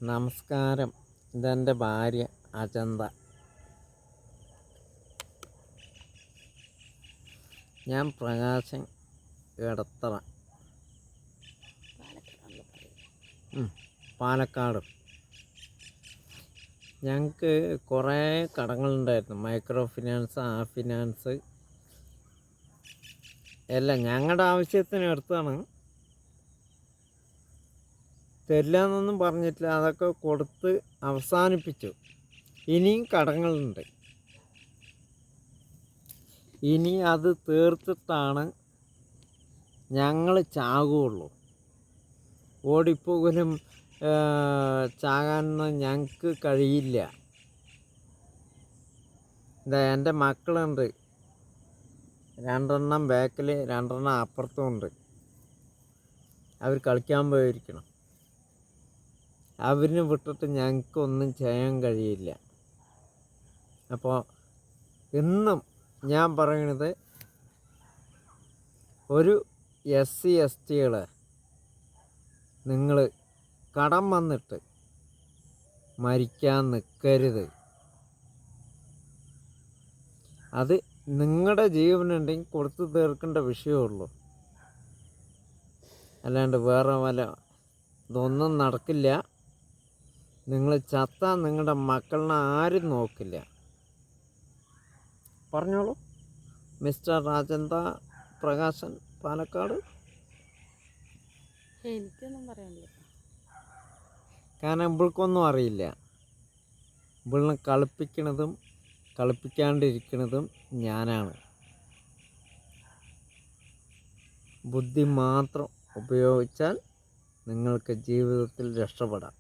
നമസ്കാരം. ഇതെൻ്റെ ഭാര്യ അജന്ത. ഞാൻ പ്രകാശൻ എടത്തറ, പാലക്കാട്. ഞങ്ങൾക്ക് കുറേ കടങ്ങളുണ്ടായിരുന്നു. മൈക്രോ ഫിനാൻസ്, ആ ഫിനാൻസ് എല്ലാം ഞങ്ങളുടെ ആവശ്യത്തിന് എടുത്താണ്. തരില്ല എന്നൊന്നും പറഞ്ഞിട്ടില്ല. അതൊക്കെ കൊടുത്ത് അവസാനിപ്പിച്ചു. ഇനിയും കടങ്ങളുണ്ട്. ഇനി അത് തീർത്തിട്ടാണ് ഞങ്ങൾ ചാകുകയുള്ളൂ. ഓടിപ്പോകലും ചാകാനൊന്നും ഞങ്ങൾക്ക് കഴിയില്ല. ഇതാ എൻ്റെ മക്കളുണ്ട്, 2 ബാക്കിൽ 2 അപ്പുറത്തും ഉണ്ട്. അവർ കളിക്കാൻ പോയിരിക്കണം. അവരിനെ വിട്ടിട്ട് ഞങ്ങൾക്കൊന്നും ചെയ്യാൻ കഴിയില്ല. അപ്പോൾ ഇന്നും ഞാൻ പറയുന്നത്, ഒരു SC ST നിങ്ങൾ കടം വന്നിട്ട് മരിക്കാൻ നിൽക്കരുത്. അത് നിങ്ങളുടെ ജീവനുണ്ടെങ്കിൽ കൊടുത്തു തീർക്കേണ്ട വിഷയമുള്ളൂ. അല്ലാണ്ട് വേറെ ഇതൊന്നും നടക്കില്ല. നിങ്ങൾ ചത്താൽ നിങ്ങളുടെ മക്കളിനെ ആരും നോക്കില്ല. പറഞ്ഞോളൂ. മിസ്റ്റർ രാജന്ത പ്രകാശൻ, പാലക്കാട്. എനിക്കൊന്നും പറയാനില്ല. കാരണം ഇവൾക്കൊന്നും അറിയില്ല. ഇവളിനെ കളിപ്പിക്കുന്നതും കളിപ്പിക്കാണ്ടിരിക്കുന്നതും ഞാനാണ്. ബുദ്ധി മാത്രം ഉപയോഗിച്ചാൽ നിങ്ങൾക്ക് ജീവിതത്തിൽ രക്ഷപ്പെടാം.